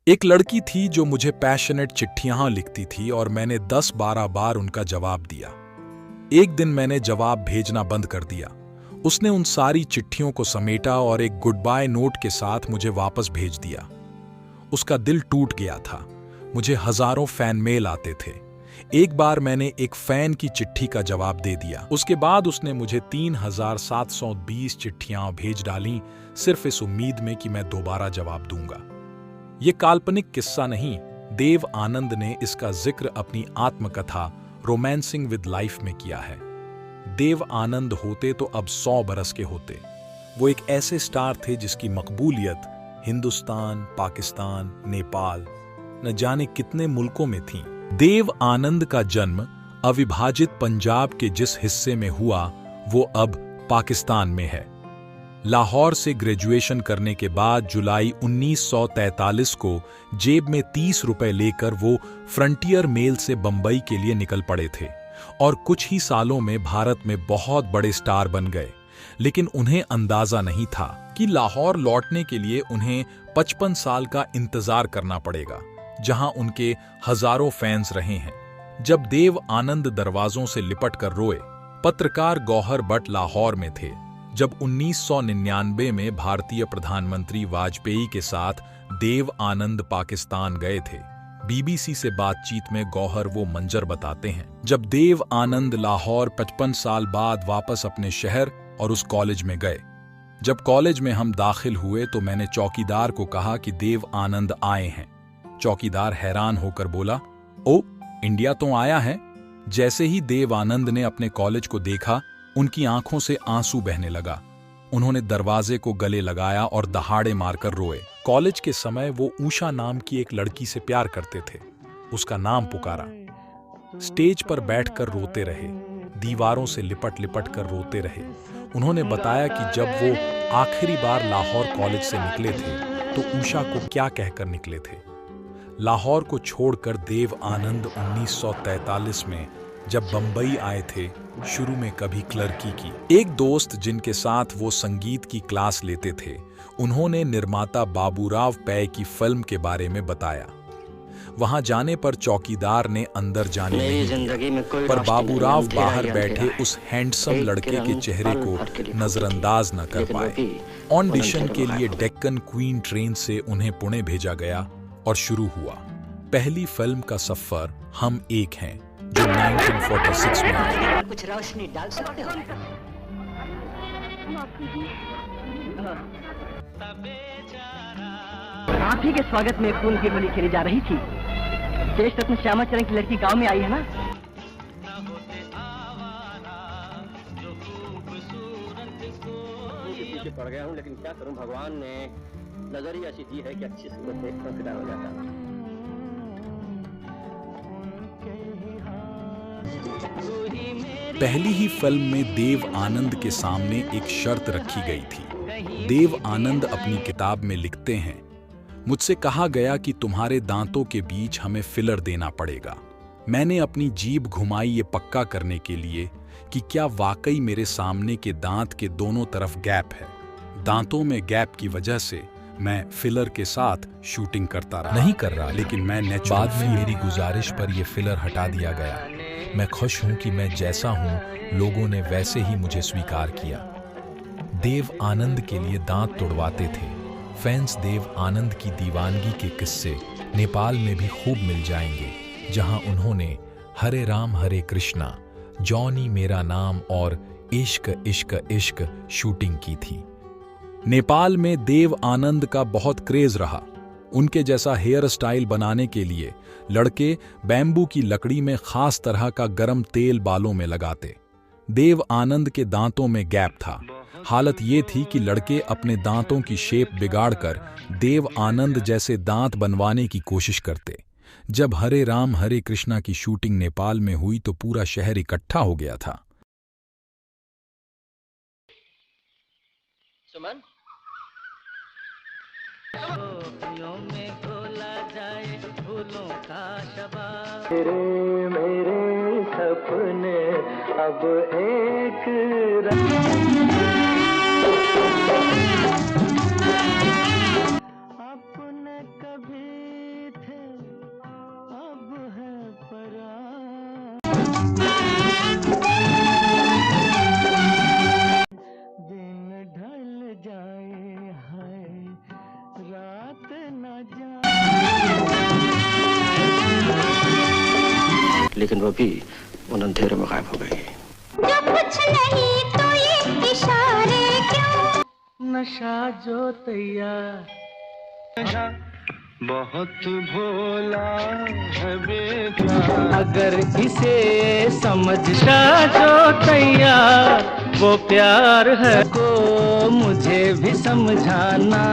एक लड़की थी जो मुझे पैशनेट चिट्ठियां लिखती थी और मैंने 10-12 बार उनका जवाब दिया। एक दिन मैंने जवाब भेजना बंद कर दिया। उसने उन सारी चिट्ठियों को समेटा और एक गुड बाय नोट के साथ मुझे वापस भेज दिया। उसका दिल टूट गया था। मुझे हजारों फैन मेल आते थे। एक बार मैंने एक फैन की चिट्ठी का जवाब दे दिया। उसके बाद उसने मुझे 3720 चिट्ठियां भेज डालीं, सिर्फ इस उम्मीद में कि मैं दोबारा जवाब दूंगा। ये काल्पनिक किस्सा नहीं, देव आनंद ने इसका जिक्र अपनी आत्मकथा रोमांसिंग विद लाइफ में किया है। देव आनंद होते तो अब 100 बरस के होते। वो एक ऐसे स्टार थे जिसकी मकबूलियत हिंदुस्तान, पाकिस्तान, नेपाल, न जाने कितने मुल्कों में थी। देव आनंद का जन्म अविभाजित पंजाब के जिस हिस्से में हुआ वो अब पाकिस्तान में है। लाहौर से ग्रेजुएशन करने के बाद जुलाई 1943 को जेब में 30 रुपए लेकर वो फ्रंटियर मेल से बंबई के लिए निकल पड़े थे और कुछ ही सालों में भारत में बहुत बड़े स्टार बन गए। लेकिन उन्हें अंदाजा नहीं था कि लाहौर लौटने के लिए उन्हें 55 साल का इंतजार करना पड़ेगा, जहां उनके हजारों फैंस रहे हैं। जब देव आनंद दरवाजों से लिपट कर रोए, पत्रकार गौहर बट लाहौर में थे जब 1999 में भारतीय प्रधानमंत्री वाजपेयी के साथ देव आनंद पाकिस्तान गए थे। बीबीसी से बातचीत में गौहर वो मंजर बताते हैं जब देव आनंद लाहौर 55 साल बाद वापस अपने शहर और उस कॉलेज में गए। जब कॉलेज में हम दाखिल हुए तो मैंने चौकीदार को कहा कि देव आनंद आए हैं। चौकीदार हैरान होकर बोला, ओ, इंडिया तो आया है। जैसे ही देव आनंद ने अपने कॉलेज को देखा, उनकी आंखों से आंसू बहने लगा। उन्होंने दरवाजे को गले लगाया और दहाड़े मारकर रोए। कॉलेज के समय वो ऊषा नाम की एक लड़की से प्यार करते थे। उसका नाम पुकारा। स्टेज पर बैठकर रोते रहे, दीवारों से लिपट लिपट कर रोते रहे। उन्होंने बताया कि जब वो आखिरी बार लाहौर कॉलेज से निकले थे तो ऊषा को क्या कहकर निकले थे। लाहौर को छोड़कर देव आनंद 1943 में जब बंबई आए थे, शुरू में कभी क्लर्की की। एक दोस्त जिनके साथ वो संगीत की क्लास लेते थे, उन्होंने निर्माता बाबूराव पै की फिल्म के बारे में बताया। वहां जाने पर चौकीदार ने अंदर जाने नहीं दिया, पर बाबूराव बाहर बैठे उस हैंडसम लड़के के चेहरे को नजरअंदाज न कर पाए। ऑडिशन के लिए डेक्कन क्वीन ट्रेन से उन्हें पुणे भेजा गया और शुरू हुआ पहली फिल्म का सफर हम एक हैं, जो 1946 में आई। कुछ रोशनी डाल सकते हो? आप ही के स्वागत में खून की होली खेली जा रही थी। देश रत्न श्यामाचरण की लड़की गांव में आई है ना? पीछे पड़ गया हूँ, लेकिन क्या करूँ, भगवान ने नजर ही ऐसी दी है कि अच्छी सूरत देखकर फिदा हो जाता। पहली ही फिल्म में देव आनंद के सामने एक शर्त रखी गई थी। देव आनंद अपनी किताब में लिखते हैं, मुझसे कहा गया कि तुम्हारे दांतों के बीच हमें फिलर देना पड़ेगा। मैंने अपनी जीभ घुमाई ये पक्का करने के लिए कि क्या वाकई मेरे सामने के दांत के दोनों तरफ गैप है। दांतों में गैप की वजह से मैं फिलर के साथ शूटिंग करता रहा। नहीं कर रहा, लेकिन मैं नेचुरल। बाद में मेरी गुजारिश पर यह फिलर हटा दिया गया। मैं खुश हूं कि मैं जैसा हूं, लोगों ने वैसे ही मुझे स्वीकार किया। देव आनंद के लिए दांत तुड़वाते थे। फैंस देव आनंद की दीवानगी के किस्से नेपाल में भी खूब मिल जाएंगे, जहां उन्होंने हरे राम हरे कृष्णा, जॉनी मेरा नाम और इश्क इश्क इश्क शूटिंग की थी। नेपाल में देव आनंद का बहुत क्रेज रहा। उनके जैसा हेयर स्टाइल बनाने के लिए लड़के बैम्बू की लकड़ी में खास तरह का गरम तेल बालों में लगाते। देव आनंद के दांतों में गैप था। हालत ये थी कि लड़के अपने दांतों की शेप बिगाड़कर देव आनंद जैसे दांत बनवाने की कोशिश करते। जब हरे राम हरे कृष्णा की शूटिंग नेपाल में हुई तो पूरा शहर इकट्ठा हो गया था। सुमन, में खोला जाए फूलों का शबाब। तेरे मेरे सपने अब एक अपने कभी लेकिन वो भी उन अंधेरों में गायब हो गई। जब कुछ नहीं तो ये इशारे क्यों? नशा जो तैयार, बहुत भोला है बेटा, अगर इसे समझ जो तैयार वो प्यार है को मुझे भी समझाना।